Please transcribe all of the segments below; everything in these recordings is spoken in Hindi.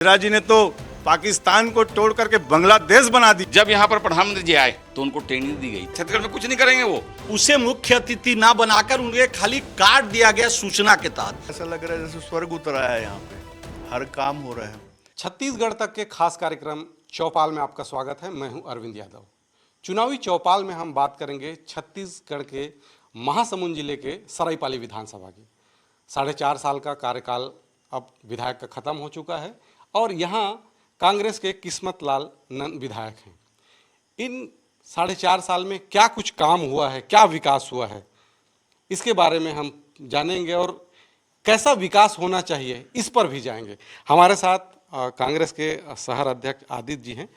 इंदिरा जी ने तो पाकिस्तान को तोड़ करके बांग्लादेश बना दी। जब यहाँ पर प्रधानमंत्री जी आए तो उनको ट्रेनिंग दी गई, छत्तीसगढ़ में कुछ नहीं करेंगे वो। उसे मुख्य अतिथि ना बनाकर उन्हें खाली कार्ड दिया गया सूचना के तहत। ऐसा लग रहा है जैसे स्वर्ग उतरा है, यहाँ पे हर काम हो रहा है। छत्तीसगढ़ तक के खास कार्यक्रम चौपाल में आपका स्वागत है। मैं हूं अरविंद यादव। चुनावी चौपाल में हम बात करेंगे छत्तीसगढ़ के महासमुंद जिले के सरायपाली विधानसभा की। 4.5 साल का कार्यकाल अब विधायक का खत्म हो चुका है और यहाँ कांग्रेस के किस्मत लाल नंद विधायक हैं। इन 4.5 साल में क्या कुछ काम हुआ है, क्या विकास हुआ है, इसके बारे में हम जानेंगे और कैसा विकास होना चाहिए इस पर भी जाएंगे। हमारे साथ कांग्रेस के शहर अध्यक्ष आदित्य जी हैं।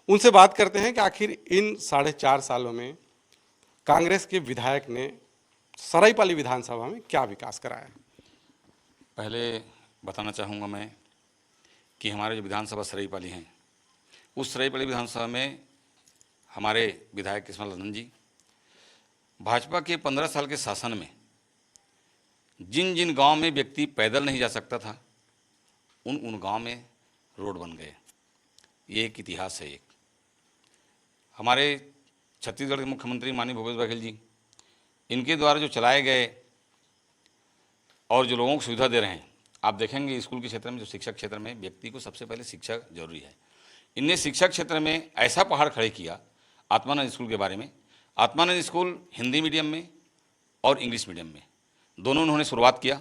उनसे बात करते हैं कि आखिर इन 4.5 सालों में कांग्रेस के विधायक ने सरायपाली विधानसभा में क्या विकास कराया। पहले बताना चाहूँगा मैं कि हमारे जो विधानसभा सरायपाली हैं, उस सरायपाली विधानसभा में हमारे विधायक किस्मत लाल नंद जी भाजपा के 15 साल के शासन में जिन जिन गांव में व्यक्ति पैदल नहीं जा सकता था, उन गांव में रोड बन गए। ये एक इतिहास है। एक हमारे छत्तीसगढ़ के मुख्यमंत्री माननीय भूपेश बघेल जी, इनके द्वारा जो चलाए गए और जो लोगों को सुविधा दे रहे हैं, आप देखेंगे स्कूल के क्षेत्र में, जो शिक्षा क्षेत्र में व्यक्ति को सबसे पहले शिक्षा जरूरी है। इनने शिक्षा क्षेत्र में ऐसा पहाड़ खड़े किया आत्मानंद स्कूल के बारे में। आत्मानंद स्कूल हिंदी मीडियम में और इंग्लिश मीडियम में दोनों उन्होंने शुरुआत किया।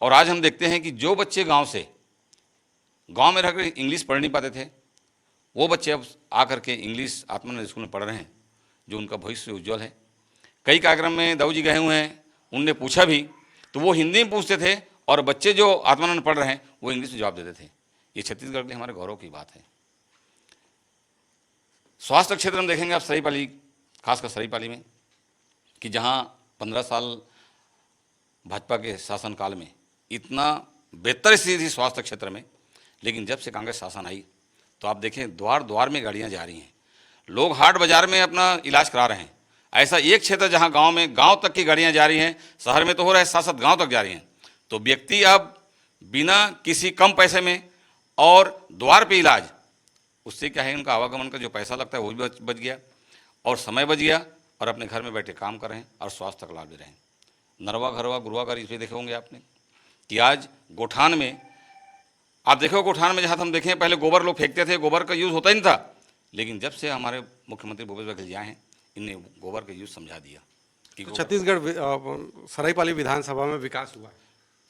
और आज हम देखते हैं कि जो बच्चे गांव में रहकर इंग्लिश पढ़ नहीं पाते थे, वो बच्चे अब आकर के इंग्लिश आत्मानंद स्कूल में पढ़ रहे हैं, जो उनका भविष्य उज्ज्वल है। कई कार्यक्रम में दाऊ जी गए हुए हैं, उनने पूछा भी तो वो हिंदी में पूछते थे और बच्चे जो आत्मानंद पढ़ रहे हैं वो इंग्लिश में जवाब देते थे। ये छत्तीसगढ़ के लिए हमारे गौरव की बात है। स्वास्थ्य क्षेत्र में देखेंगे आप सरायपाली, खासकर सरायपाली में, कि जहाँ 15 साल भाजपा के शासनकाल में इतना बेहतर स्थिति थी स्वास्थ्य क्षेत्र में, लेकिन जब से कांग्रेस शासन आई तो आप देखें द्वार द्वार में गाड़ियाँ जा रही हैं, लोग हाट बाजार में अपना इलाज करा रहे हैं। ऐसा एक क्षेत्र जहाँ गांव तक की गाड़ियाँ जा रही हैं, शहर में तो हो रहा है, साथ गाँव तक जा रही हैं। तो व्यक्ति अब बिना किसी कम पैसे में और द्वार पे इलाज, उससे क्या है, उनका आवागमन का जो पैसा लगता है वो भी बच गया और समय बच गया और अपने घर में बैठे काम कर रहे हैं और स्वास्थ्य का लाभ ले रहे हैं। नरवा घरवा गुरुआ घर इसमें देखे होंगे आपने कि आज गोठान में आप देखो, गोठान में जहाँ हम देखें पहले गोबर लोग फेंकते थे, गोबर का यूज़ होता ही नहीं था, लेकिन जब से हमारे मुख्यमंत्री भूपेश बघेल जी आए हैं, इनने गोबर का यूज़ समझा दिया कि छत्तीसगढ़ सरायपाली विधानसभा में विकास हुआ है।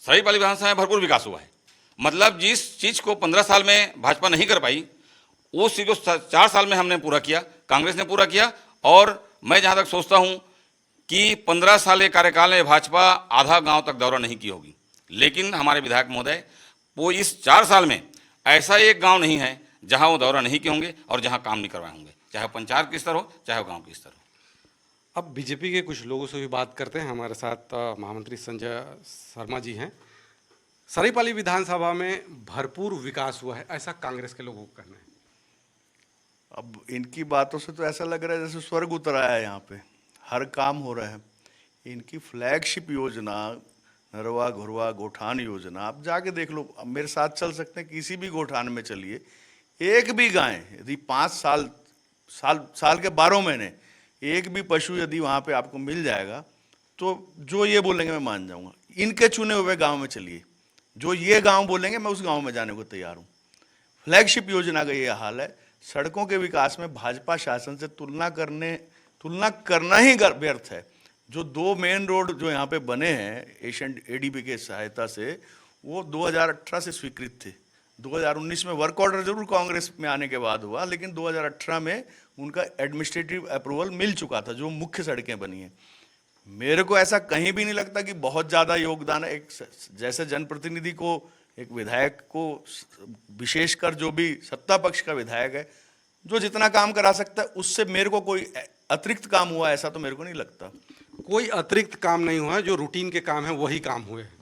सरायपाली विधानसभा में भरपूर विकास हुआ है। मतलब जिस चीज़ को 15 साल में भाजपा नहीं कर पाई, उस चीज़ को 4 साल में हमने पूरा किया, कांग्रेस ने पूरा किया। और मैं जहाँ तक सोचता हूँ कि 15 साल के कार्यकाल में भाजपा आधा गांव तक दौरा नहीं की होगी, लेकिन हमारे विधायक महोदय वो इस 4 साल में ऐसा एक गांव नहीं है जहां वो दौरा नहीं किए होंगे और जहां काम नहीं करवाए होंगे, चाहे पंचायत के स्तर हो चाहे वो गांव के स्तर हो। अब बीजेपी के कुछ लोगों से भी बात करते हैं। हमारे साथ महामंत्री संजय शर्मा जी हैं। सरायपाली विधानसभा में भरपूर विकास हुआ है, ऐसा कांग्रेस के लोगों का कहना है। अब इनकी बातों से तो ऐसा लग रहा है जैसे स्वर्ग उतरा है, यहाँ पे हर काम हो रहा है। इनकी फ्लैगशिप योजना नरवा घुरवा गोठान योजना, आप जाके देख लो, अब मेरे साथ चल सकते हैं, किसी भी गोठान में चलिए, एक भी गाय यदि 5 साल के 12 महीने एक भी पशु यदि वहाँ पे आपको मिल जाएगा तो जो ये बोलेंगे मैं मान जाऊँगा। इनके चुने हुए गांव में चलिए, जो ये गांव बोलेंगे मैं उस गांव में जाने को तैयार हूँ। फ्लैगशिप योजना का ये हाल है। सड़कों के विकास में भाजपा शासन से तुलना करना ही व्यर्थ है। जो 2 मेन रोड जो यहाँ पे बने हैं एशियन एडीबी के सहायता से, वो 2018 से स्वीकृत थे। 2019 में वर्क ऑर्डर जरूर कांग्रेस में आने के बाद हुआ, लेकिन 2018 में उनका एडमिनिस्ट्रेटिव अप्रूवल मिल चुका था, जो मुख्य सड़कें बनी हैं। मेरे को ऐसा कहीं भी नहीं लगता कि बहुत ज़्यादा योगदान है। एक जैसे जनप्रतिनिधि को, एक विधायक को, विशेषकर जो भी सत्ता पक्ष का विधायक है, जो जितना काम करा सकता है उससे मेरे को कोई अतिरिक्त काम हुआ ऐसा तो मेरे को नहीं लगता। कोई अतिरिक्त काम नहीं हुआ है, जो रूटीन के काम है वही काम हुए हैं।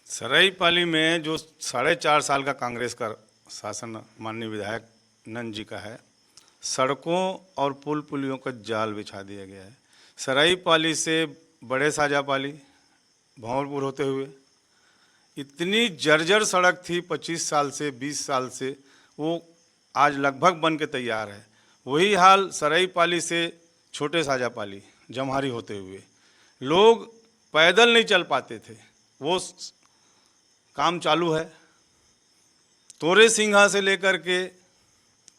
सरायपाली में जो 4.5 साल का कांग्रेस का शासन माननीय विधायक नंद जी का है, सड़कों और पुल पुलियों का जाल बिछा दिया गया है। सरायपाली से बड़े साजापाली, भंवरपुर होते हुए इतनी जर्जर सड़क थी 25 साल से 20 साल से, वो आज लगभग बन के तैयार है। वही हाल सराईपाली से छोटे साजापाली जमहारी होते हुए, लोग पैदल नहीं चल पाते थे, वो काम चालू है। तोरे सिंघा से लेकर के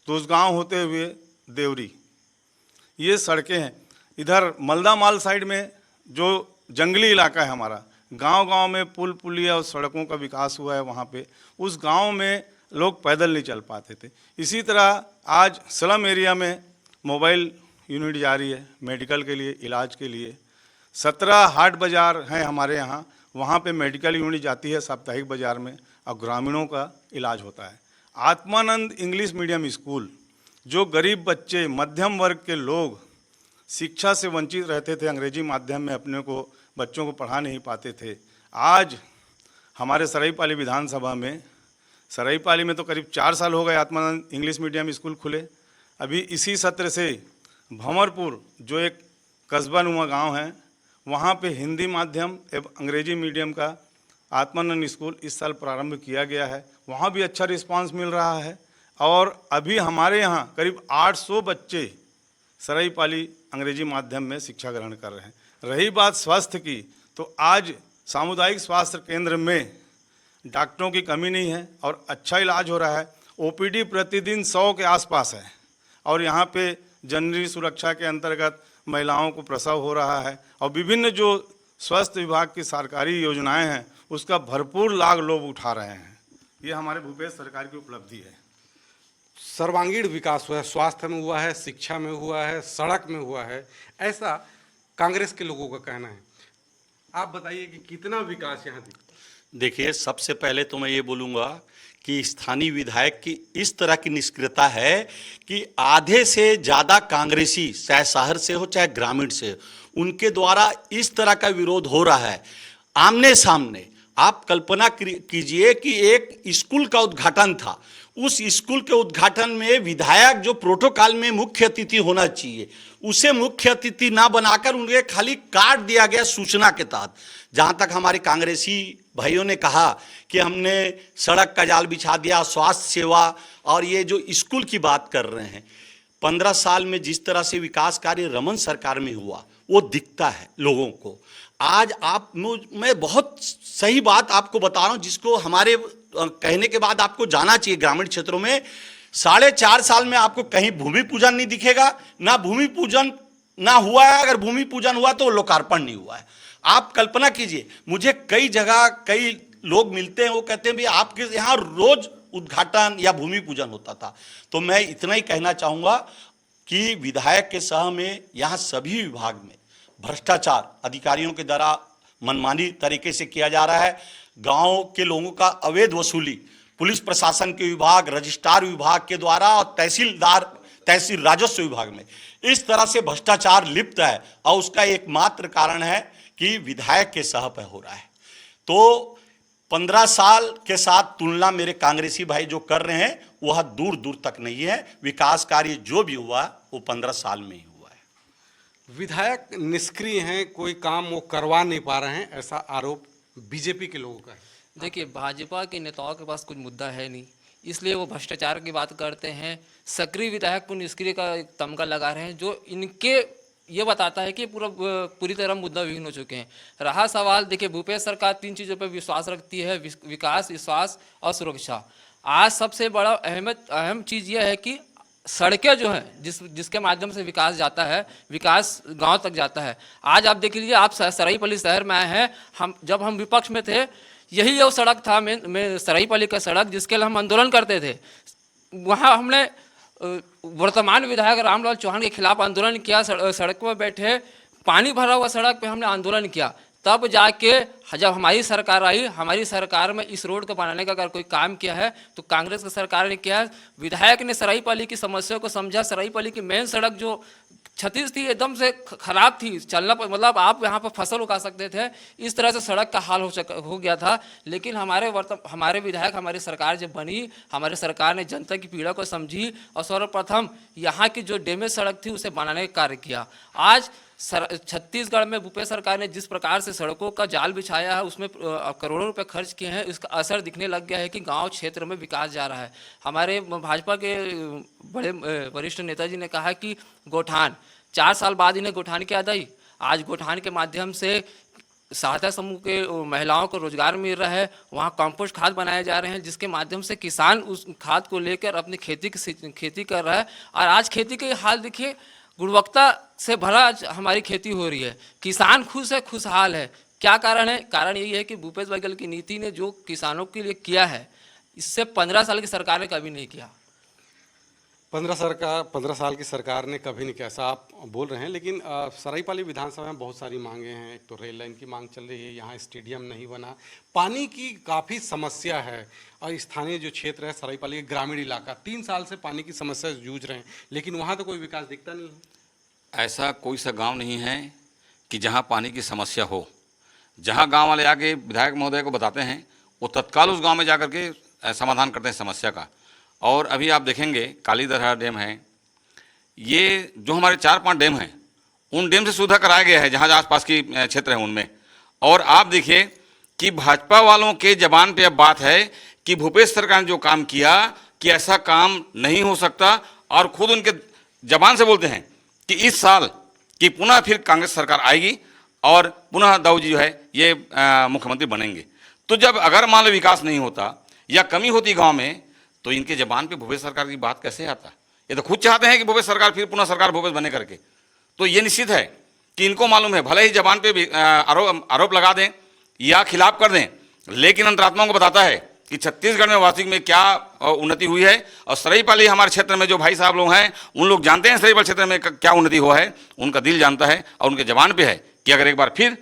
तुसगांव होते हुए देवरी, ये सड़कें हैं। इधर मल्दा माल साइड में जो जंगली इलाका है हमारा, गांव-गांव में पुल पुलिया और सड़कों का विकास हुआ है। वहाँ पे उस गांव में लोग पैदल नहीं चल पाते थे। इसी तरह आज स्लम एरिया में मोबाइल यूनिट जारी है मेडिकल के लिए, इलाज के लिए। 17 हाट बाज़ार हैं हमारे यहाँ, वहाँ पे मेडिकल यूनिट जाती है साप्ताहिक बाज़ार में और ग्रामीणों का इलाज होता है। आत्मानंद इंग्लिश मीडियम स्कूल, जो गरीब बच्चे, मध्यम वर्ग के लोग शिक्षा से वंचित रहते थे, अंग्रेजी माध्यम में अपने को बच्चों को पढ़ा नहीं पाते थे, आज हमारे सराईपाली विधानसभा में, सराईपाली में तो करीब 4 साल हो गए आत्मानंद इंग्लिश मीडियम स्कूल खुले। अभी इसी सत्र से भंवरपुर, जो एक कस्बा नुमा गाँव है, वहाँ पे हिंदी माध्यम एवं अंग्रेजी मीडियम का आत्मानंद स्कूल इस साल प्रारंभ किया गया है। वहाँ भी अच्छा रिस्पांस मिल रहा है और अभी हमारे यहाँ करीब 800 बच्चे सराईपाली अंग्रेजी माध्यम में शिक्षा ग्रहण कर रहे हैं। रही बात स्वास्थ्य की, तो आज सामुदायिक स्वास्थ्य केंद्र में डॉक्टरों की कमी नहीं है और अच्छा इलाज हो रहा है। ओपीडी प्रतिदिन 100 के आसपास है और यहाँ पे जननी सुरक्षा के अंतर्गत महिलाओं को प्रसव हो रहा है और विभिन्न जो स्वास्थ्य विभाग की सरकारी योजनाएं हैं उसका भरपूर लाभ लोग उठा रहे हैं। ये हमारे भूपेश सरकार की उपलब्धि है। सर्वांगीण विकास हुआ है, स्वास्थ्य में हुआ है, शिक्षा में हुआ है, सड़क में हुआ है, ऐसा कांग्रेस के लोगों का कहना है। आप बताइए कि कितना विकास यहाँ दिखता है? देखिए, सबसे पहले तो मैं ये बोलूँगा कि स्थानीय विधायक की इस तरह की निष्क्रियता है कि आधे से ज़्यादा कांग्रेसी, चाहे शहर से हो चाहे ग्रामीण से हो, उनके द्वारा इस तरह का विरोध हो रहा है आमने सामने। आप कल्पना कीजिए कि एक स्कूल का उद्घाटन था, उस स्कूल के उद्घाटन में विधायक जो प्रोटोकॉल में मुख्य अतिथि होना चाहिए, उसे मुख्य अतिथि ना बनाकर उन्हें खाली काट दिया गया सूचना के तहत। जहाँ तक हमारे कांग्रेसी भाइयों ने कहा कि हमने सड़क का जाल बिछा दिया, स्वास्थ्य सेवा और ये जो स्कूल की बात कर रहे हैं, 15 साल में जिस तरह से विकास कार्य रमन सरकार में हुआ वो दिखता है लोगों को। आज आप, मैं बहुत सही बात आपको बता रहा हूँ जिसको हमारे कहने के बाद आपको जाना चाहिए। ग्रामीण क्षेत्रों में 4.5 साल में आपको कहीं भूमि पूजन नहीं दिखेगा, ना भूमि पूजन ना हुआ है, अगर भूमि पूजन हुआ तो लोकार्पण नहीं हुआ है। आप कल्पना कीजिए, मुझे कई जगह कई लोग मिलते हैं, वो कहते हैं भाई आपके यहाँ रोज उद्घाटन या भूमि पूजन होता था। तो मैं इतना ही कहना चाहूँगा कि विधायक के सह में यहाँ सभी विभाग में भ्रष्टाचार अधिकारियों के द्वारा मनमानी तरीके से किया जा रहा है। गांव के लोगों का अवैध वसूली पुलिस प्रशासन के विभाग, रजिस्ट्रार विभाग के द्वारा और तहसील राजस्व विभाग में इस तरह से भ्रष्टाचार लिप्त है और उसका एकमात्र कारण है कि विधायक के सह पे हो रहा है। तो 15 साल के साथ तुलना मेरे कांग्रेसी भाई जो कर रहे हैं वह दूर दूर तक नहीं है। विकास कार्य जो भी हुआ वो 15 साल में ही हुआ है। विधायक निष्क्रिय हैं, कोई काम वो करवा नहीं पा रहे हैं, ऐसा आरोप बीजेपी के लोगों का है। देखिए, भाजपा के नेताओं के पास कुछ मुद्दा है नहीं, इसलिए वो भ्रष्टाचार की बात करते हैं। सक्रिय विधायक को निष्क्रिय का एक तमगा लगा रहे हैं, जो इनके ये बताता है कि पूरी तरह मुद्दा विहीन हो चुके हैं। रहा सवाल, देखिए भूपेश सरकार 3 चीज़ों पर विश्वास रखती है, विकास, विश्वास और सुरक्षा। आज सबसे बड़ा अहम चीज़ यह है कि सड़कें जो हैं जिसके माध्यम से विकास जाता है, विकास गांव तक जाता है। आज आप देख लीजिए, आप सराईपाली शहर में आए हैं, जब हम विपक्ष में थे यही वो सड़क था में सराईपाली का सड़क जिसके लिए हम आंदोलन करते थे। वहाँ हमने वर्तमान विधायक रामलाल चौहान के खिलाफ आंदोलन किया, सड़क पर बैठे, पानी भरा हुआ सड़क पे हमने आंदोलन किया। तब जाके जब हमारी सरकार आई, हमारी सरकार में इस रोड को बनाने का अगर कोई काम किया है तो कांग्रेस की सरकार ने किया है। विधायक ने सराईपाली की समस्या को समझा। सराईपाली की मेन सड़क जो क्षतिज थी, एकदम से खराब थी, चलना मतलब आप यहाँ पर फसल उगा सकते थे, इस तरह से सड़क का हाल हो गया था। लेकिन हमारे विधायक, हमारी सरकार जब बनी, हमारी सरकार ने जनता की पीड़ा को समझी और सर्वप्रथम यहाँ की जो डैमेज सड़क थी उसे बनाने का कार्य किया। आज छत्तीसगढ़ में भूपेश सरकार ने जिस प्रकार से सड़कों का जाल बिछाया है, उसमें करोड़ों रुपए खर्च किए हैं, इसका असर दिखने लग गया है कि गांव क्षेत्र में विकास जा रहा है। हमारे भाजपा के बड़े वरिष्ठ नेताजी ने कहा कि गोठान 4 साल बाद इन्हें गोठान की याद आई। आज गोठान के माध्यम से सहायता समूह के महिलाओं को रोजगार मिल रहा है, वहाँ कंपोस्ट खाद बनाए जा रहे हैं, जिसके माध्यम से किसान उस खाद को लेकर अपनी खेती कर रहा है। और आज खेती के हाल देखिए, गुणवत्ता से भरा आज हमारी खेती हो रही है, किसान खुश है, खुशहाल है। क्या कारण है? कारण यही है कि भूपेश बघेल की नीति ने जो किसानों के लिए किया है, इससे 15 साल की सरकार ने कभी नहीं किया। 15 साल की सरकार ने कभी नहीं किया, ऐसा आप बोल रहे हैं। लेकिन सरायपाली विधानसभा में बहुत सारी मांगे हैं। एक तो रेल लाइन की मांग चल रही है, यहाँ स्टेडियम नहीं बना, पानी की काफ़ी समस्या है। और स्थानीय जो क्षेत्र है सरायपाली के ग्रामीण इलाका, 3 साल से पानी की समस्या से जूझ रहे हैं, लेकिन वहाँ तो कोई विकास दिखता नहीं है। ऐसा कोई सा गांव नहीं है कि जहां पानी की समस्या हो। जहां गांव वाले आके विधायक महोदय को बताते हैं, वो तत्काल उस गांव में जाकर के समाधान करते हैं समस्या का। और अभी आप देखेंगे कालीदरहा डैम है, ये जो हमारे 4-5 डैम हैं, उन डैम से सुविधा कराया गया है जहाँ आसपास की क्षेत्र हैं उनमें। और आप देखिए कि भाजपा वालों के जबान पे अब बात है कि भूपेश सरकार ने जो काम किया कि ऐसा काम नहीं हो सकता, और खुद उनके जबान से बोलते हैं कि इस साल कि पुनः फिर कांग्रेस सरकार आएगी और पुनः दाऊ जी जो है ये मुख्यमंत्री बनेंगे। तो जब अगर मान लो विकास नहीं होता या कमी होती गाँव में, तो इनके जबान पे भूपेश सरकार की बात कैसे आता? ये तो खुद चाहते हैं कि भूपेश सरकार फिर पुनः सरकार भूपेश बने करके। तो ये निश्चित है कि इनको मालूम है, भले ही जबान पे आरोप लगा दें या खिलाफ कर दें, लेकिन अंतरात्मा को बताता है कि छत्तीसगढ़ में वास्तविक में क्या उन्नति हुई है। और सरायपाली हमारे क्षेत्र में जो भाई साहब लोग हैं, उन लोग जानते हैं सरायपाली क्षेत्र में क्या उन्नति हुआ है, उनका दिल जानता है और उनके जबान पे है कि अगर एक बार फिर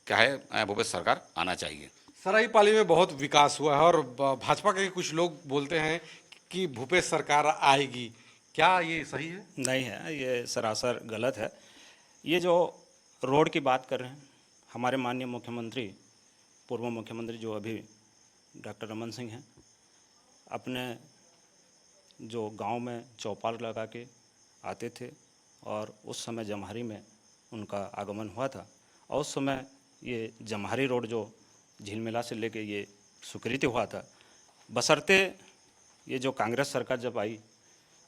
क्या है भूपेश सरकार आना चाहिए। सरायपाली में बहुत विकास हुआ है और भाजपा के कुछ लोग बोलते हैं कि भूपेश सरकार आएगी, क्या ये सही है? नहीं है, ये सरासर गलत है। ये जो रोड की बात कर रहे हैं, हमारे माननीय मुख्यमंत्री, पूर्व मुख्यमंत्री जो अभी डॉक्टर रमन सिंह हैं, अपने जो गांव में चौपाल लगा के आते थे और उस समय जमहरी में उनका आगमन हुआ था। और उस समय ये जमहरी रोड जो झिलमिला से लेके ये स्वीकृति हुआ था, बशर्ते ये जो कांग्रेस सरकार जब आई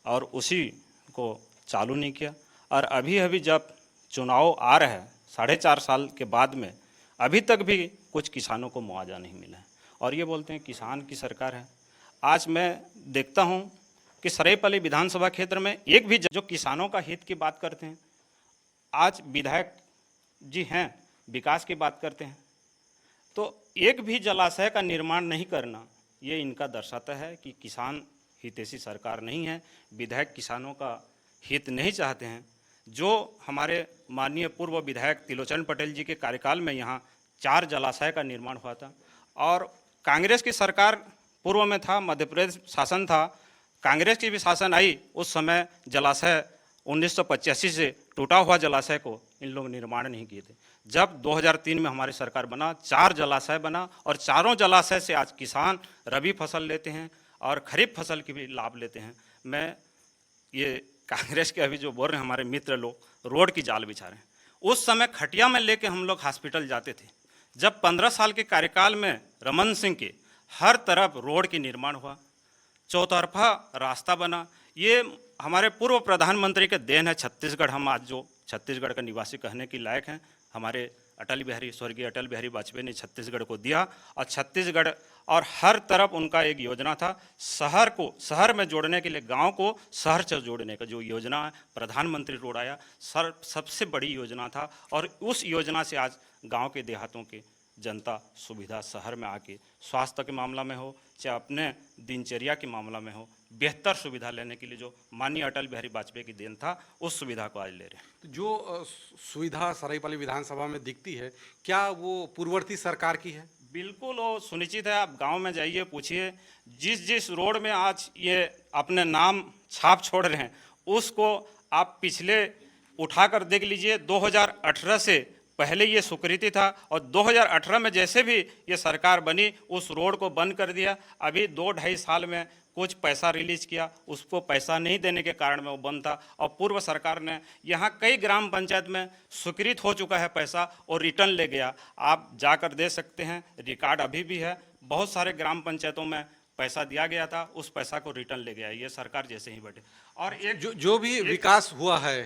और उसी को चालू नहीं किया। और अभी जब चुनाव आ रहा है 4.5 साल के बाद में, अभी तक भी कुछ किसानों को मुआवजा नहीं मिला है और ये बोलते हैं किसान की सरकार है। आज मैं देखता हूँ कि सरायपाली विधानसभा क्षेत्र में एक भी जो किसानों का हित की बात करते हैं, आज विधायक जी हैं, विकास की बात करते हैं, तो एक भी जलाशय का निर्माण नहीं करना, ये इनका दर्शाता है कि किसान हितैषी सरकार नहीं है। विधायक किसानों का हित नहीं चाहते हैं। जो हमारे माननीय पूर्व विधायक त्रिलोचन पटेल जी के कार्यकाल में यहाँ 4 जलाशय का निर्माण हुआ था और कांग्रेस की सरकार पूर्व में था, मध्य प्रदेश शासन था, कांग्रेस की भी शासन आई, उस समय जलाशय 1985 से टूटा हुआ जलाशय को इन लोग निर्माण नहीं किए थे। जब 2003 में हमारी सरकार बना, 4 जलाशय बना और चारों जलाशय से आज किसान रबी फसल लेते हैं और खरीफ फसल की भी लाभ लेते हैं। मैं ये कांग्रेस के अभी जो बोल रहे हैं हमारे मित्र लोग रोड की जाल बिछा रहे हैं, उस समय खटिया में लेके हम लोग हॉस्पिटल जाते थे। जब 15 साल के कार्यकाल में रमन सिंह के हर तरफ रोड की निर्माण हुआ, चौतरफा रास्ता बना, ये हमारे पूर्व प्रधानमंत्री के देन है। छत्तीसगढ़, हम आज जो छत्तीसगढ़ का निवासी कहने की लायक हैं, हमारे स्वर्गीय अटल बिहारी वाजपेयी ने छत्तीसगढ़ को दिया और छत्तीसगढ़ और हर तरफ उनका एक योजना था, शहर को शहर में जोड़ने के लिए, गांव को शहर से जोड़ने का जो योजना है, प्रधानमंत्री रोड आया, सबसे बड़ी योजना था। और उस योजना से आज गांव के देहातों के जनता सुविधा शहर में आके स्वास्थ्य के मामला में हो, चाहे अपने दिनचर्या के मामला में हो, बेहतर सुविधा लेने के लिए जो माननीय अटल बिहारी वाजपेयी की देन था, उस सुविधा को आज ले रहे हैं। तो जो सुविधा सरायपाली विधानसभा में दिखती है, क्या वो पूर्ववर्ती सरकार की है? बिल्कुल वो सुनिश्चित है। आप गांव में जाइए, पूछिए, जिस रोड में आज ये अपने नाम छाप छोड़ रहे हैं, उसको आप पिछले उठाकर देख लीजिए। 2018 से पहले ये स्वीकृति था और 2018 में जैसे भी ये सरकार बनी उस रोड को बंद कर दिया। अभी 2-2.5 साल में कुछ पैसा रिलीज किया, उसको पैसा नहीं देने के कारण में वो बंद था। और पूर्व सरकार ने यहाँ कई ग्राम पंचायत में स्वीकृत हो चुका है पैसा और रिटर्न ले गया। आप जाकर दे सकते हैं, रिकॉर्ड अभी भी है। बहुत सारे ग्राम पंचायतों में पैसा दिया गया था, उस पैसा को रिटर्न ले गया। ये सरकार जैसे ही बैठे। और एक जो भी विकास हुआ है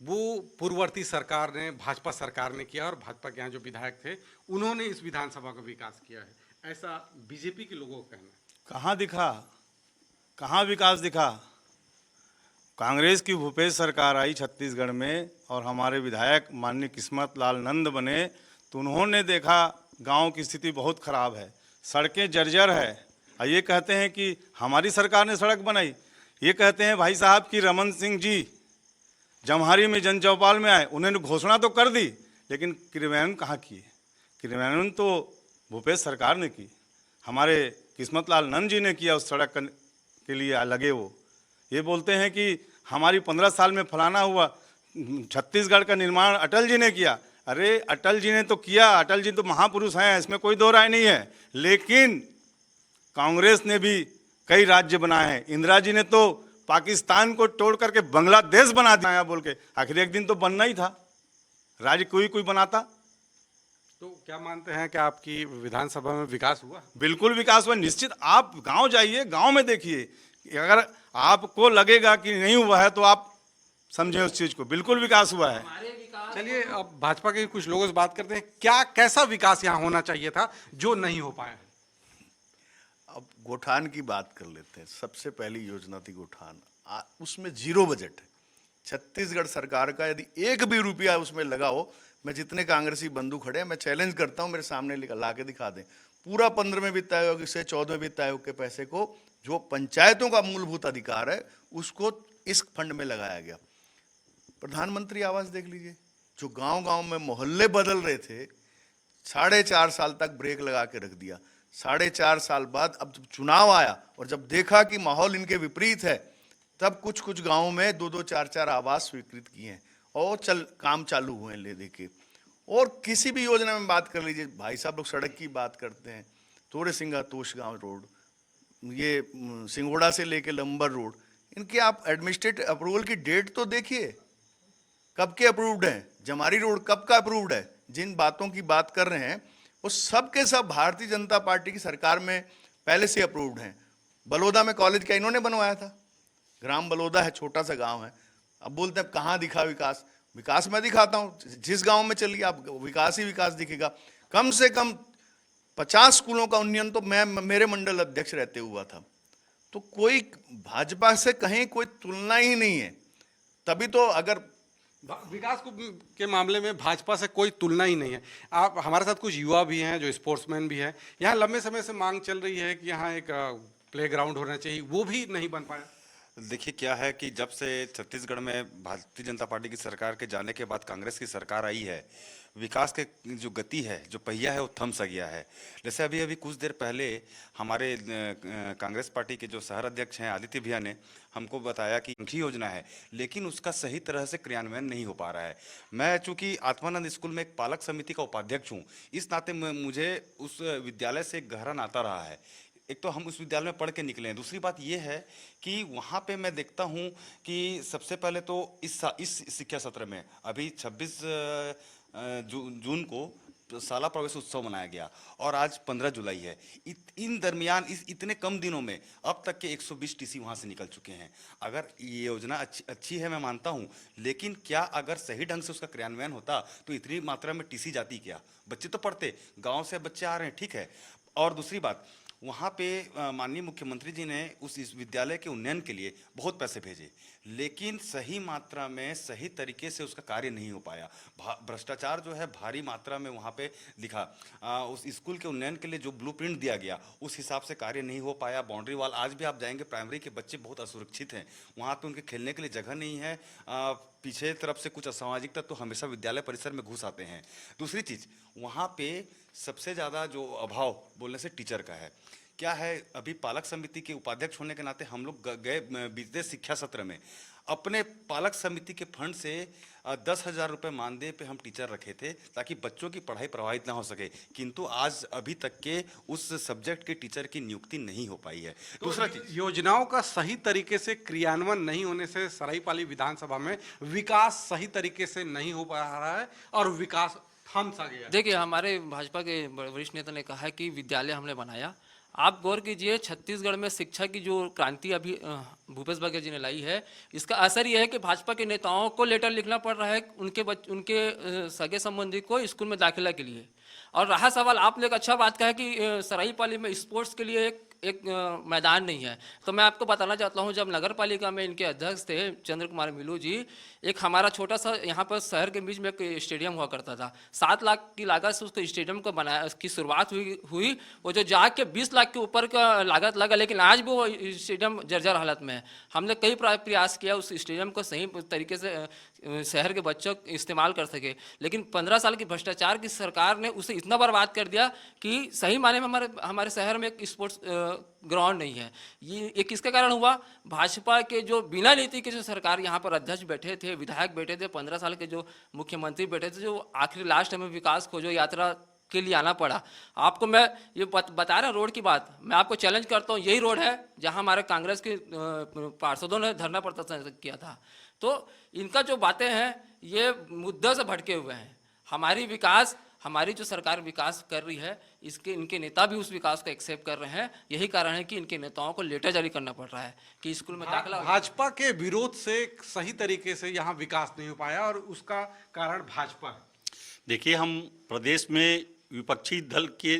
वो पूर्ववर्ती सरकार ने, भाजपा सरकार ने किया, और भाजपा के यहाँ जो विधायक थे उन्होंने इस विधानसभा का विकास किया है, ऐसा बीजेपी के लोगों का कहना है। कहाँ दिखा, कहाँ विकास दिखा? कांग्रेस की भूपेश सरकार आई छत्तीसगढ़ में और हमारे विधायक माननीय किस्मत लाल नंद बने, तो उन्होंने देखा गांव की स्थिति बहुत खराब है, सड़कें जर्जर है। और ये कहते हैं कि हमारी सरकार ने सड़क बनाई। ये कहते हैं भाई साहब कि रमन सिंह जी जमहारी में जन चौपाल में आए, उन्होंने घोषणा तो कर दी लेकिन क्रियान्वयन कहाँ किए? क्रियान्वयन तो भूपेश सरकार ने की, हमारे किस्मत लाल नंद जी ने किया। उस सड़क के लिए लगे वो ये बोलते हैं कि हमारी 15 साल में फलाना हुआ। छत्तीसगढ़ का निर्माण अटल जी ने किया। अरे अटल जी ने तो किया, अटल जी तो महापुरुष हैं, इसमें कोई दो राय नहीं है। लेकिन कांग्रेस ने भी कई राज्य बनाए हैं। इंदिरा जी ने तो पाकिस्तान को तोड़ करके बांग्लादेश बना दिया बोल के। आखिर एक दिन तो बनना ही था, राज्य कोई बनाता। तो क्या मानते हैं कि आपकी विधानसभा में विकास हुआ? बिल्कुल विकास हुआ, निश्चित। आप गांव जाइए, गांव में देखिए, अगर आपको लगेगा कि नहीं हुआ है तो आप समझें उस चीज को, बिल्कुल विकास हुआ है। चलिए अब भाजपा के कुछ लोगों से बात करते हैं। क्या कैसा विकास यहाँ होना चाहिए था जो नहीं हो पाया? अब गोठान की बात कर लेते हैं। सबसे पहली योजना थी गोठान, उसमें जीरो बजट है। छत्तीसगढ़ सरकार का यदि एक भी रुपया उसमें लगा हो, मैं जितने कांग्रेसी बंधु खड़े हैं मैं चैलेंज करता हूं मेरे सामने ला के दिखा दें। पूरा 15वें वित्त आयोग से 14वें वित्त आयोग के पैसे को, जो पंचायतों का मूलभूत अधिकार है, उसको इस फंड में लगाया गया। प्रधानमंत्री आवास देख लीजिए, जो गांव गांव में मोहल्ले बदल रहे थे, 4.5 साल तक ब्रेक लगा के रख दिया। 4.5 साल बाद अब चुनाव आया और जब देखा कि माहौल इनके विपरीत है, तब कुछ कुछ गांवों में 2-2, 4-4 आवास स्वीकृत किए हैं और काम चालू हुए हैं ले देके। और किसी भी योजना में बात कर लीजिए, भाई साहब लोग सड़क की बात करते हैं, तोरे सिंगा तोशगांव रोड, ये सिंगोड़ा से लेके लंबर रोड, इनके आप एडमिनिस्ट्रेटिव अप्रूवल की डेट तो देखिए, कब के अप्रूव्ड हैं। जमारी रोड कब का अप्रूव्ड है? जिन बातों की बात कर रहे हैं वो सब के सब भारतीय जनता पार्टी की सरकार में पहले से अप्रूव्ड हैं। बलौदा में कॉलेज क्या इन्होंने बनवाया था? ग्राम बलौदा है, छोटा सा गांव है। अब बोलते हैं कहाँ दिखा विकास? विकास मैं दिखाता हूँ, जिस गांव में चलिए आप विकास ही विकास दिखेगा। कम से कम 50 स्कूलों का उन्नयन तो मैं मेरे मंडल अध्यक्ष रहते हुआ था। तो कोई भाजपा से कहीं कोई तुलना ही नहीं है। तभी तो अगर विकास के मामले में भाजपा से कोई तुलना ही नहीं है। आप हमारे साथ कुछ युवा भी हैं जो स्पोर्ट्समैन भी हैं। यहाँ लंबे समय से मांग चल रही है कि यहाँ एक प्लेग्राउंड होना चाहिए, वो भी नहीं बन पाया। देखिए क्या है कि जब से छत्तीसगढ़ में भारतीय जनता पार्टी की सरकार के जाने के बाद कांग्रेस की सरकार आई है, विकास के जो गति है, जो पहिया है, वो थम सा गया है। जैसे अभी अभी कुछ देर पहले हमारे कांग्रेस पार्टी के जो शहर अध्यक्ष हैं आदित्य भैया ने हमको बताया कि उनकी योजना है, लेकिन उसका सही तरह से क्रियान्वयन नहीं हो पा रहा है। मैं चूंकि आत्मानंद स्कूल में एक पालक समिति का उपाध्यक्ष हूँ, इस नाते मुझे उस विद्यालय से एक गहरा नाता रहा है। एक तो हम उस विद्यालय में पढ़ के निकले हैं, दूसरी बात ये है कि वहाँ पे मैं देखता हूँ कि सबसे पहले तो इस शिक्षा सत्र में अभी 26 जून को शाला प्रवेश उत्सव मनाया गया और आज 15 जुलाई है। इन दरमियान इस इतने कम दिनों में अब तक के 120 टीसी वहाँ से निकल चुके हैं। अगर ये योजना अच्छी है मैं मानता हूँ, लेकिन क्या अगर सही ढंग से उसका क्रियान्वयन होता तो इतनी मात्रा में टीसी जाती क्या? बच्चे तो पढ़ते, गाँव से बच्चे आ रहे हैं, ठीक है। और दूसरी बात, वहाँ पे माननीय मुख्यमंत्री जी ने इस विद्यालय के उन्नयन के लिए बहुत पैसे भेजे, लेकिन सही मात्रा में सही तरीके से उसका कार्य नहीं हो पाया। भ्रष्टाचार जो है भारी मात्रा में वहाँ पे दिखा। उस स्कूल के उन्नयन के लिए जो ब्लूप्रिंट दिया गया उस हिसाब से कार्य नहीं हो पाया। बाउंड्री वाल, आज भी आप जाएंगे प्राइमरी के बच्चे बहुत असुरक्षित हैं, वहाँ पे उनके खेलने के लिए जगह नहीं है। पीछे तरफ से कुछ असामाजिक तत्व तो हमेशा विद्यालय परिसर में घुस आते हैं। दूसरी चीज़, वहाँ पे सबसे ज़्यादा जो अभाव बोलने से टीचर का है। क्या है, अभी पालक समिति के उपाध्यक्ष होने के नाते हम लोग गए बीते शिक्षा सत्र में, अपने पालक समिति के फंड से 10,000 रुपये मानदेय पे हम टीचर रखे थे ताकि बच्चों की पढ़ाई प्रभावित ना हो सके, किंतु आज अभी तक के उस सब्जेक्ट के टीचर की नियुक्ति नहीं हो पाई है। दूसरा चीज, योजनाओं का सही तरीके से क्रियान्वयन नहीं होने से सरायपाली विधानसभा में विकास सही तरीके से नहीं हो पा रहा है और विकास थम सा गया है। देखिए, हमारे भाजपा के वरिष्ठ नेता ने कहा है कि विद्यालय हमने बनाया। आप गौर कीजिए, छत्तीसगढ़ में शिक्षा की जो क्रांति अभी भूपेश बघेल जी ने लाई है, इसका असर यह है कि भाजपा के नेताओं को लेटर लिखना पड़ रहा है उनके सगे संबंधी को स्कूल में दाखिला के लिए। और रहा सवाल, आपने एक अच्छा बात कहा कि सरायपाली में स्पोर्ट्स के लिए एक मैदान नहीं है। तो मैं आपको बताना चाहता हूं, जब नगर पालिका में इनके अध्यक्ष थे चंद्र कुमार मिलू जी, एक हमारा छोटा सा यहाँ पर शहर के बीच में एक स्टेडियम हुआ करता था। 7 लाख की लागत से उसको स्टेडियम को बनाया, उसकी शुरुआत हुई वो जो जाके 20 लाख के ऊपर का लागत लगा, लेकिन आज भी वो स्टेडियम जर्जर हालत में है। हमने कई प्रयास किया उस स्टेडियम को सही तरीके से शहर के बच्चों इस्तेमाल कर सके, लेकिन 15 साल की भ्रष्टाचार की सरकार ने उसे इतना बर्बाद कर दिया कि सही माने में हमारे शहर में एक स्पोर्ट्स ग्राउंड नहीं है। ये किसके कारण हुआ? भाजपा के जो बिना नीति के जो सरकार यहाँ पर अध्यक्ष बैठे थे, विधायक बैठे थे, 15 साल के जो मुख्यमंत्री बैठे थे, जो आखिरी लास्ट में विकास खोजो यात्रा के लिए आना पड़ा। आपको मैं ये बता रहा रोड की बात, मैं आपको चैलेंज करता हूँ, यही रोड है जहाँ हमारे कांग्रेस के पार्षदों ने धरना प्रदर्शन किया था। तो इनका जो बातें हैं ये मुद्दों से भटके हुए हैं। हमारी जो सरकार विकास कर रही है, इनके नेता भी उस विकास को एक्सेप्ट कर रहे हैं। यही कारण है कि इनके नेताओं को लेटर जारी करना पड़ रहा है कि स्कूल में दाखिला। भाजपा के विरोध से सही तरीके से यहाँ विकास नहीं हो पाया और उसका कारण भाजपा है। देखिए, हम प्रदेश में विपक्षी दल के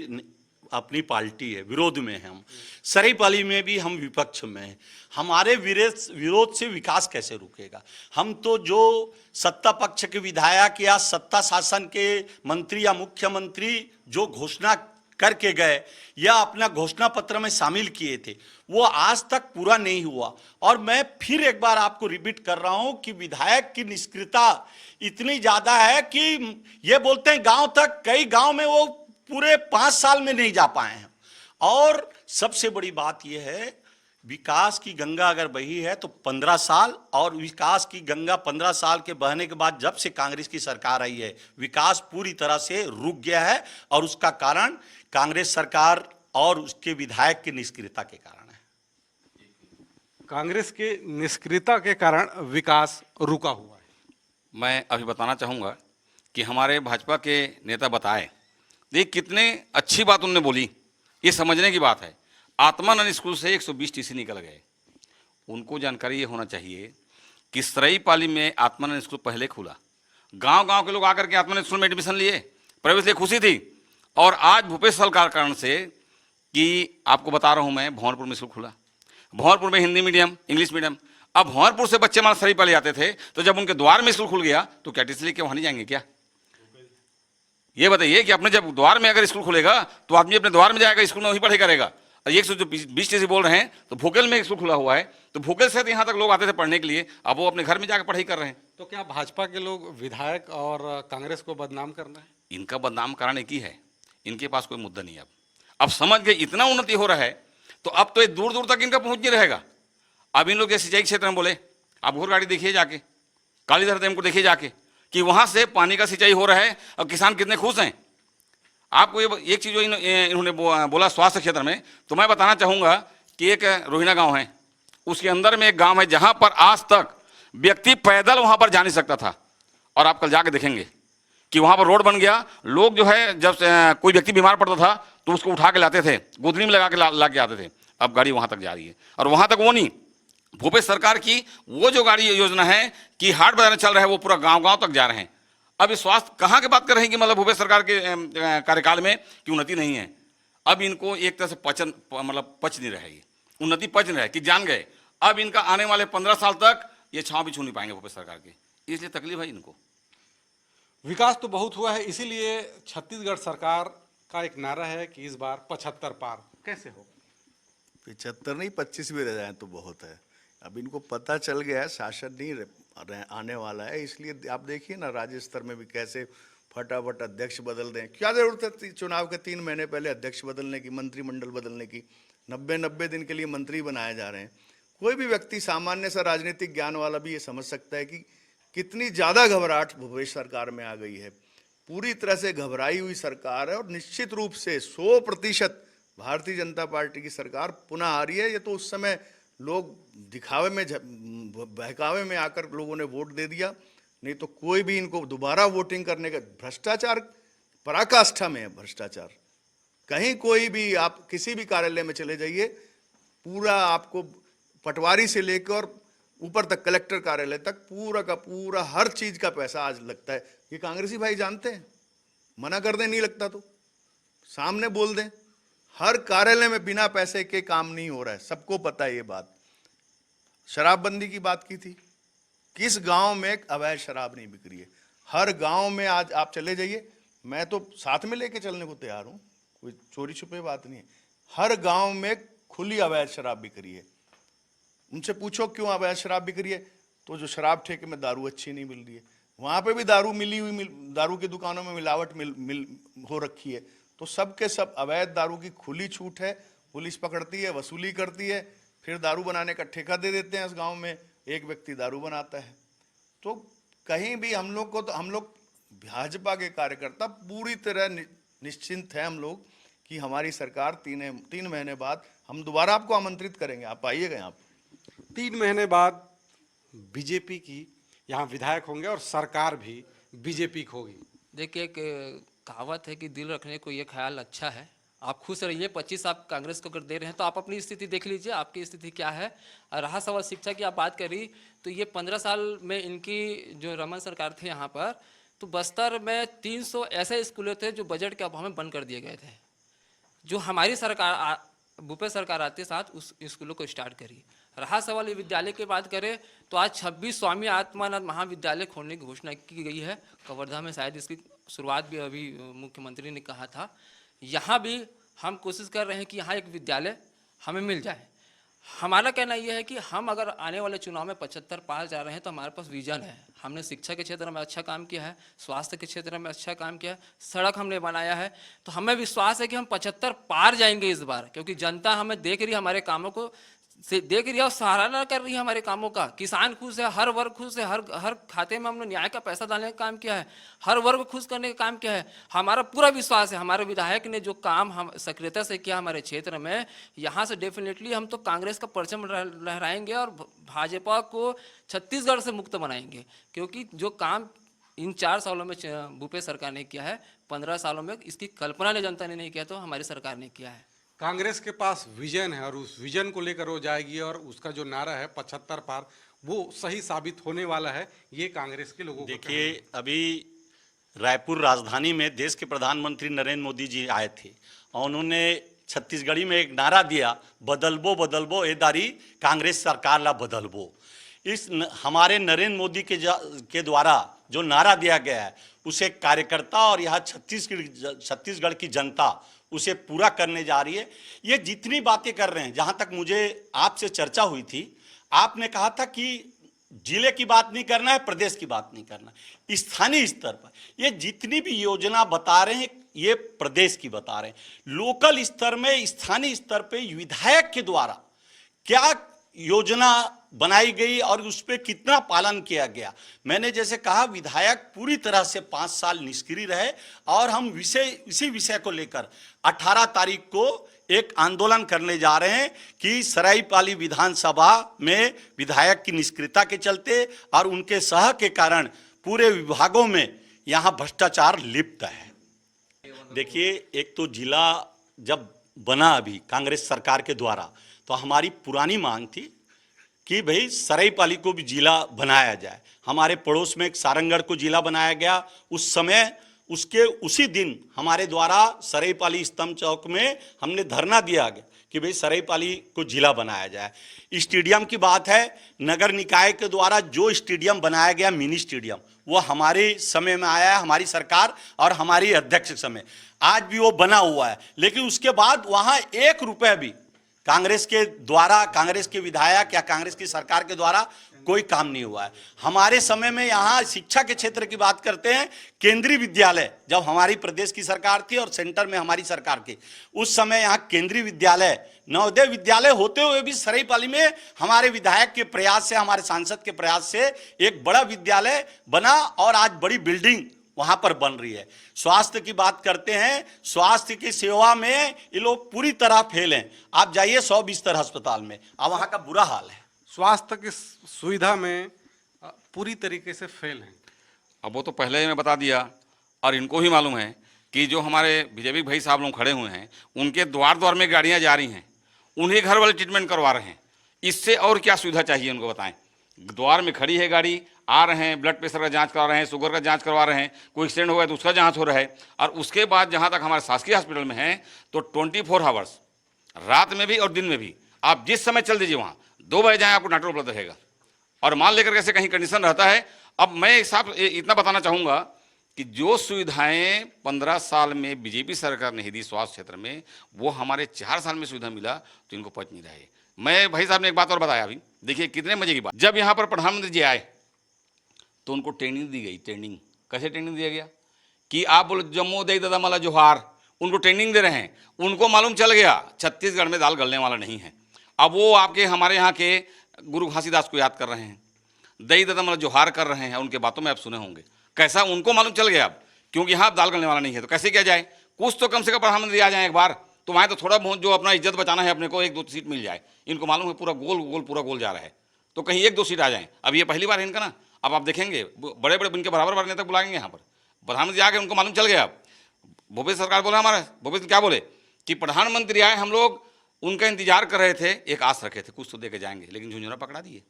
अपनी पार्टी है, विरोध में हैं हम। सरायपाली में भी हम विपक्ष में हैं। हमारे विरोध से विकास कैसे रुकेगा? हम तो जो सत्ता पक्ष के विधायक या सत्ता शासन के मंत्री या मुख्यमंत्री जो घोषणा करके गए या अपना घोषणा पत्र में शामिल किए थे, वो आज तक पूरा नहीं हुआ। और मैं फिर एक बार आपको रिपीट कर रहा हूं कि विधायक की निष्क्रियता इतनी ज्यादा है कि ये बोलते हैं गांव तक, कई गांव में वो पूरे 5 साल में नहीं जा पाए हैं। और सबसे बड़ी बात यह है, विकास की गंगा अगर बही है तो 15 साल, और विकास की गंगा 15 साल के बहने के बाद जब से कांग्रेस की सरकार आई है, विकास पूरी तरह से रुक गया है। और उसका कारण कांग्रेस सरकार और उसके विधायक की निष्क्रियता के कारण है। कांग्रेस के निष्क्रियता के कारण विकास रुका हुआ है। मैं अभी बताना चाहूँगा कि हमारे भाजपा के नेता बताए, देखिए कितने अच्छी बात उन्होंने बोली, ये समझने की बात है। आत्मानंद स्कूल से 120 टीसी निकल गए। उनको जानकारी ये होना चाहिए कि सरायपाली में आत्मानंद स्कूल पहले खुला, गांव-गांव के लोग आकर के आत्मानंद स्कूल में एडमिशन लिए, प्रवेश लिए, खुशी थी। और आज भूपेश सरकार कारण से, कि आपको बता रहा हूँ मैं, भंवरपुर में स्कूल खुला, भंवरपुर में हिंदी मीडियम, इंग्लिश मीडियम। अब भंवरपुर से बच्चे हमारे सरायपाली आते थे, तो जब उनके द्वार में स्कूल खुल गया तो क्या टीसी लेके वहाँ नहीं जाएंगे क्या? ये बताइए कि अपने जब द्वार में अगर स्कूल खुलेगा तो आदमी अपने द्वार में जाएगा, स्कूल में वहीं पढ़ाई करेगा। और 120 टीसी बोल रहे हैं, तो भोकेल में स्कूल खुला हुआ है, तो भोकेल से यहाँ तक लोग आते थे पढ़ने के लिए, अब वो अपने घर में जाकर पढ़ाई कर रहे हैं। तो क्या भाजपा के लोग विधायक और कांग्रेस को बदनाम करना है? इनका बदनाम कारण एक ही है, इनके पास कोई मुद्दा नहीं है। अब समझ गए इतना उन्नति हो रहा है, तो अब तो दूर दूर तक इनका पहुँच नहीं रहेगा। अब इन लोग के सिंचाई क्षेत्र में बोले, आप घोरगाड़ी देखिए जाके, कालीधर डैम को देखिए जाके, कि वहाँ से पानी का सिंचाई हो रहा है और किसान कितने खुश हैं। आपको ये एक चीज़ जो इन्होंने बोला स्वास्थ्य क्षेत्र में, तो मैं बताना चाहूँगा कि एक रोहिणा गांव है, उसके अंदर में एक गांव है जहां पर आज तक व्यक्ति पैदल वहां पर जा नहीं सकता था। और आप कल जाके देखेंगे कि वहां पर रोड बन गया। लोग जो है, जब कोई व्यक्ति बीमार पड़ता था तो उसको उठा के लाते थे, गोदनी में लगा के ला के आते थे। अब गाड़ी वहां तक जा रही है। और वहां तक वो नहीं, भूपेश सरकार की वो जो गाड़ी योजना है कि हाट बाजार चल रहा है, वो पूरा गाँव तक जा रहे हैं। अब ये स्वास्थ्य कहाँ की बात कर रहे हैं कि मतलब भूपेश सरकार के कार्यकाल में कि उन्नति नहीं है। अब इनको एक तरह से पच नहीं रहे, उन्नति पच नहीं रहे कि जान गए। अब इनका आने वाले 15 साल तक ये छांव भी छू नहीं पाएंगे भूपेश सरकार की, इसलिए तकलीफ है इनको। विकास तो बहुत हुआ है, इसीलिए छत्तीसगढ़ सरकार का एक नारा है कि इस बार 75 पार। कैसे होगा? 75 नहीं, 25 भी रह जाए तो बहुत है। अब इनको पता चल गया है शासन नहीं आने वाला है, इसलिए आप देखिए ना राज्य स्तर में भी कैसे फटाफट अध्यक्ष बदल दें। क्या जरूरत है चुनाव के 3 महीने पहले अध्यक्ष बदलने की, मंत्रिमंडल बदलने की? 90 दिन के लिए मंत्री बनाए जा रहे हैं। कोई भी व्यक्ति सामान्य सा राजनीतिक ज्ञान वाला भी ये समझ सकता है कि कितनी ज्यादा घबराहट भूपेश सरकार में आ गई है। पूरी तरह से घबराई हुई सरकार है और निश्चित रूप से 100% भारतीय जनता पार्टी की सरकार पुनः आ रही है। ये तो उस समय लोग दिखावे में बहकावे में आकर लोगों ने वोट दे दिया, नहीं तो कोई भी इनको दोबारा वोटिंग करने का, भ्रष्टाचार पराकाष्ठा में है भ्रष्टाचार। कहीं कोई भी आप किसी भी कार्यालय में चले जाइए, पूरा आपको पटवारी से लेकर ऊपर तक कलेक्टर कार्यालय तक पूरा का पूरा हर चीज का पैसा आज लगता है। ये कांग्रेसी भाई जानते हैं, मना कर दें नहीं लगता तो सामने बोल दें। हर कार्यालय में बिना पैसे के काम नहीं हो रहा है, सबको पता है ये बात। शराबबंदी की बात की थी, किस गांव में अवैध शराब नहीं बिक रही है? हर गांव में आज आप चले जाइए, मैं तो साथ में लेके चलने को तैयार हूं, कोई चोरी छुपे बात नहीं है। हर गांव में खुली अवैध शराब बिक रही है। उनसे पूछो क्यों अवैध शराब बिक रही है, तो जो शराब ठेके में दारू अच्छी नहीं मिल रही है, वहां पे भी दारू दारू की दुकानों में मिलावट हो रखी है। तो सब के सब अवैध दारू की खुली छूट है, पुलिस पकड़ती है, वसूली करती है, फिर दारू बनाने का ठेका दे देते हैं। इस गांव में एक व्यक्ति दारू बनाता है। तो कहीं भी हम लोग भाजपा के कार्यकर्ता पूरी तरह निश्चिंत है हम लोग कि हमारी सरकार 3 महीने बाद हम दोबारा आपको आमंत्रित करेंगे, आप आइएगा यहाँ पर। 3 महीने बाद बीजेपी की यहाँ विधायक होंगे और सरकार भी बीजेपी की होगी। देखिए, एक कहावत है कि दिल रखने को ये ख्याल अच्छा है। आप खुश रहिए, 25 आप कांग्रेस को अगर दे रहे हैं तो आप अपनी स्थिति देख लीजिए, आपकी स्थिति क्या है। और रहा सवाल शिक्षा की, आप बात करी तो ये 15 साल में इनकी जो रमन सरकार थे यहाँ पर, तो बस्तर में 300 ऐसे स्कूलें थे जो बजट के अभाव में बंद कर दिए गए थे। जो हमारी सरकार भूपेश सरकार आते साथ उस स्कूलों को स्टार्ट करी। रहा सवाल विद्यालय की बात करें तो आज 26 स्वामी आत्मानंद महाविद्यालय खोलने की घोषणा की गई है कवर्धा में। शायद इसकी शुरुआत भी अभी मुख्यमंत्री ने कहा था। यहाँ भी हम कोशिश कर रहे हैं कि यहाँ एक विद्यालय हमें मिल जाए। हमारा कहना यह है कि हम अगर आने वाले चुनाव में 75 पार जा रहे हैं तो हमारे पास विजन है। हमने शिक्षा के क्षेत्र में अच्छा काम किया है, स्वास्थ्य के क्षेत्र में अच्छा काम किया है, सड़क हमने बनाया है। तो हमें विश्वास है कि हम 75 पार जाएंगे इस बार, क्योंकि जनता हमें देख रही है, हमारे कामों को से देख रही है और सराहना कर रही है हमारे कामों का। किसान खुश है, हर वर्ग खुश है, हर खाते में हमने न्याय का पैसा डालने का काम किया है, हर वर्ग खुश करने का काम किया है। हमारा पूरा विश्वास है, हमारे विधायक ने जो काम हम सक्रियता से किया हमारे क्षेत्र में, यहाँ से डेफिनेटली हम तो कांग्रेस का परचम लहराएंगे और भाजपा को छत्तीसगढ़ से मुक्त बनाएंगे। क्योंकि जो काम इन 4 सालों में भूपेश सरकार ने किया है, 15 सालों में इसकी कल्पना ने जनता ने नहीं किया, तो हमारी सरकार ने किया है। कांग्रेस के पास विजन है और उस विजन को लेकर वो जाएगी और उसका जो नारा है 75 पार, वो सही साबित होने वाला है। ये कांग्रेस के लोगों को देखिए, अभी रायपुर राजधानी में देश के प्रधानमंत्री नरेंद्र मोदी जी आए थे और उन्होंने छत्तीसगढ़ी में एक नारा दिया, बदलबो बदलबो ए दारी कांग्रेस सरकार ला बदलबो। हमारे नरेंद्र मोदी के द्वारा जो नारा दिया गया है उसे कार्यकर्ता और यहाँ छत्तीसगढ़ की जनता उसे पूरा करने जा रही है। ये जितनी बातें कर रहे हैं, जहां तक मुझे आपसे चर्चा हुई थी, आपने कहा था कि जिले की बात नहीं करना है, प्रदेश की बात नहीं करना है, स्थानीय स्तर पर ये जितनी भी योजना बता रहे हैं ये प्रदेश की बता रहे हैं। लोकल स्तर में, स्थानीय स्तर पे विधायक के द्वारा क्या योजना बनाई गई और उस पर कितना पालन किया गया। मैंने जैसे कहा, विधायक पूरी तरह से 5 साल निष्क्रिय रहे और हम इसी विषय को लेकर 18 तारीख को एक आंदोलन करने जा रहे हैं कि सरायपाली विधानसभा में विधायक की निष्क्रियता के चलते और उनके सह के कारण पूरे विभागों में यहाँ भ्रष्टाचार लिप्त है। देखिए, एक तो जिला जब बना अभी कांग्रेस सरकार के द्वारा, तो हमारी पुरानी मांग थी कि भाई सरायपाली को भी जिला बनाया जाए। हमारे पड़ोस में एक सारंगढ़ को जिला बनाया गया। उस समय उसके उसी दिन हमारे द्वारा सरायपाली स्तंभ चौक में हमने धरना दिया गया कि भाई सरायपाली को जिला बनाया जाए। स्टेडियम की बात है, नगर निकाय के द्वारा जो स्टेडियम बनाया गया मिनी स्टेडियम, वो हमारे समय में आया है, हमारी सरकार और हमारी अध्यक्ष समय, आज भी वो बना हुआ है। लेकिन उसके बाद वहाँ 1 रुपये भी कांग्रेस के द्वारा, कांग्रेस के विधायक या कांग्रेस की सरकार के द्वारा कोई काम नहीं हुआ है। हमारे समय में यहाँ शिक्षा के क्षेत्र की बात करते हैं, केंद्रीय विद्यालय जब हमारी प्रदेश की सरकार थी और सेंटर में हमारी सरकार की, उस समय यहाँ केंद्रीय विद्यालय, नवोदय विद्यालय होते हुए भी सरायपाली में हमारे विधायक के प्रयास से, हमारे सांसद के प्रयास से एक बड़ा विद्यालय बना और आज बड़ी बिल्डिंग वहां पर बन रही है। स्वास्थ्य की बात करते हैं, स्वास्थ्य की सेवा में ये लोग पूरी तरह फेल हैं। आप जाइए 100 बिस्तर अस्पताल में, अब वहां का बुरा हाल है। स्वास्थ्य की सुविधा में पूरी तरीके से फेल हैं। अब वो तो पहले ही मैं बता दिया, और इनको ही मालूम है कि जो हमारे बीजेपी भाई साहब लोग खड़े हुए हैं, उनके द्वार द्वार में गाड़ियां जा रही हैं, उन्हीं घर वाले ट्रीटमेंट करवा रहे हैं। इससे और क्या सुविधा चाहिए उनको बताएं। द्वार में खड़ी है गाड़ी, आ रहे हैं, ब्लड प्रेशर का जांच करा रहे हैं, शुगर का जांच करवा रहे हैं, कोई एक्सीडेंट हो गया तो उसका जांच हो रहा है। और उसके बाद जहां तक हमारे शासकीय हॉस्पिटल में है तो 24 आवर्स, रात में भी और दिन में भी, आप जिस समय चल दीजिए, वहाँ 2 बजे जाएँ आपको डॉक्टर उपलब्ध रहेगा। और मान लेकर कैसे कहीं कंडीशन रहता है। अब मैं साहब इतना बताना चाहूँगा कि जो सुविधाएं 15 साल में बीजेपी सरकार ने दी स्वास्थ्य क्षेत्र में, वो हमारे 4 साल में सुविधा मिला तो इनको पच नहीं रहे। मैं भाई साहब ने एक बात और बताया अभी, देखिए कितने मजे की बात। जब यहाँ पर प्रधानमंत्री जी आए तो उनको ट्रेनिंग दी गई। ट्रेनिंग कैसे ट्रेनिंग दिया गया कि आप बोलो जम्मू दे दादा माला जोहार, उनको ट्रेनिंग दे रहे हैं। उनको मालूम चल गया छत्तीसगढ़ में दाल गलने वाला नहीं है। अब वो आपके हमारे यहाँ के गुरु घासीदास को याद कर रहे हैं, दई दादा माला जोहार कर रहे हैं। उनके बातों में आप सुने होंगे कैसा उनको मालूम चल गया अब, क्योंकि यहाँ दाल गलने वाला नहीं है। तो कैसे किया जाए, कुछ तो कम से कम प्रधानमंत्री आ जाए एक बार, तो वहाँ तो थोड़ा बहुत जो अपना इज्जत बचाना है अपने को, 1-2 सीट मिल जाए। इनको मालूम है पूरा गोल जा रहा है, तो कहीं 1-2 सीट आ जाए। अब ये पहली बार है इनका ना। अब आप देखेंगे बड़े बड़े इनके बराबर नेता बुलाएंगे यहाँ पर, प्रधानमंत्री आके उनको मालूम चल गया। अब भूपेश सरकार बोला, हमारा भूपेश क्या बोले कि प्रधानमंत्री आए, हम लोग उनका इंतजार कर रहे थे, एक आस रखे थे कुछ तो दे के जाएंगे, लेकिन झुंझुनू पकड़ा दिए।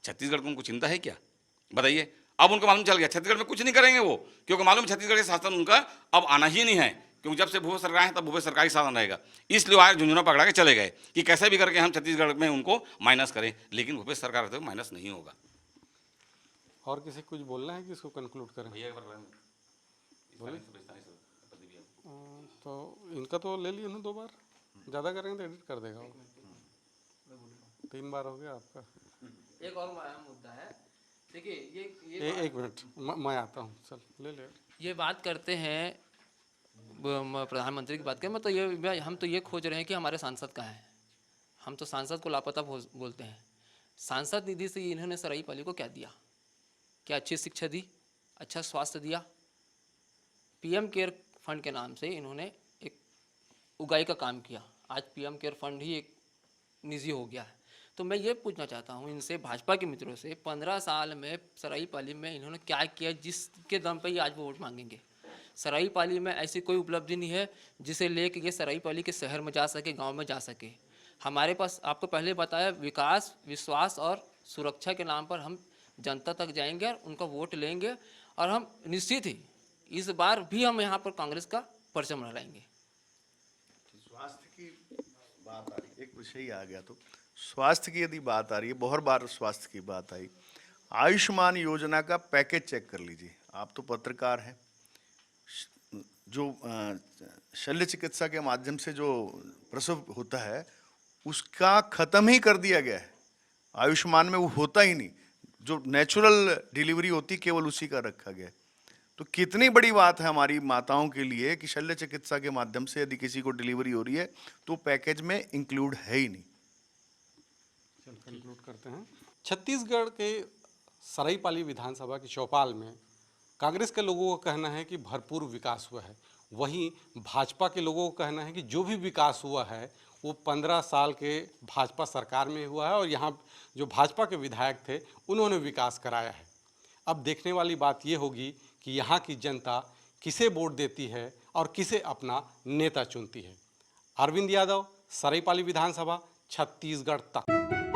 छत्तीसगढ़ को उनको चिंता है क्या, बताइए। अब उनको मालूम चल गया छत्तीसगढ़ में कुछ नहीं करेंगे वो, क्योंकि मालूम छत्तीसगढ़ के शासन उनका अब आना ही नहीं है, क्योंकि जब से भूपेश सरकार है तब भूपेश सरकार ही शासन रहेगा। इसलिए आए झुंझुनू पकड़ा के चले गए कि कैसे भी करके हम छत्तीसगढ़ में उनको माइनस करें, लेकिन भूपेश सरकार रहते हुए माइनस नहीं होगा। और किसी कुछ बोलना है कि इसको कंक्लूड करें? तो इनका तो ले लिए ना 2 बार, ज़्यादा करेंगे तो एडिट कर देगा वो। 3 बार हो गया आपका। एक और मुद्दा है, देखिए ये एक मिनट मैं आता हूँ, चल ले ले। ये बात करते हैं प्रधानमंत्री की बात करें, मैं तो ये हम तो ये खोज रहे हैं कि हमारे सांसद कहाँ हैं। हम तो सांसद को लापता बोलते हैं। सांसद निधि से इन्होंने सराईपाली को क्या दिया? क्या अच्छी शिक्षा दी, अच्छा स्वास्थ्य दिया? पीएम केयर फंड के नाम से इन्होंने एक उगाई का काम किया। आज पीएम केयर फंड ही एक निजी हो गया है। तो मैं ये पूछना चाहता हूँ इनसे, भाजपा के मित्रों से, 15 साल में सराईपाली में इन्होंने क्या किया जिसके दम पे ही आज वो वोट मांगेंगे? सराईपाली में ऐसी कोई उपलब्धि नहीं है जिसे लेके ये सराईपाली के शहर में जा सके, गांव में जा सके। हमारे पास आपको पहले बताया, विकास, विश्वास और सुरक्षा के नाम पर हम जनता तक जाएंगे और उनका वोट लेंगे, और हम निश्चित ही इस बार भी हम यहाँ पर कांग्रेस का परचम लहराएंगे। स्वास्थ्य की बात आ रही है, एक विषय आ गया तो स्वास्थ्य की यदि बात आ रही है, बहुत बार स्वास्थ्य की बात आई। आयुष्मान योजना का पैकेज चेक कर लीजिए। आप तो पत्रकार हैं, जो शल्य चिकित्सा के माध्यम से जो प्रसव होता है उसका खत्म ही कर दिया गया है। आयुष्मान में वो होता ही नहीं, जो नेचुरल डिलीवरी होती केवल उसी का रखा गया है। तो कितनी बड़ी बात है हमारी माताओं के लिए कि शल्य चिकित्सा के माध्यम से यदि किसी को डिलीवरी हो रही है तो पैकेज में इंक्लूड है ही नहीं। चल कंक्लूड करते हैं। छत्तीसगढ़ के सराईपाली विधानसभा की चौपाल में कांग्रेस के लोगों का कहना है कि भरपूर विकास हुआ है, वहीं भाजपा के लोगों का कहना है कि जो भी विकास हुआ है वो 15 साल के भाजपा सरकार में हुआ है, और यहाँ जो भाजपा के विधायक थे उन्होंने विकास कराया है। अब देखने वाली बात ये होगी कि यहाँ की जनता किसे वोट देती है और किसे अपना नेता चुनती है। अरविंद यादव, सराईपाली विधानसभा, छत्तीसगढ़ तक।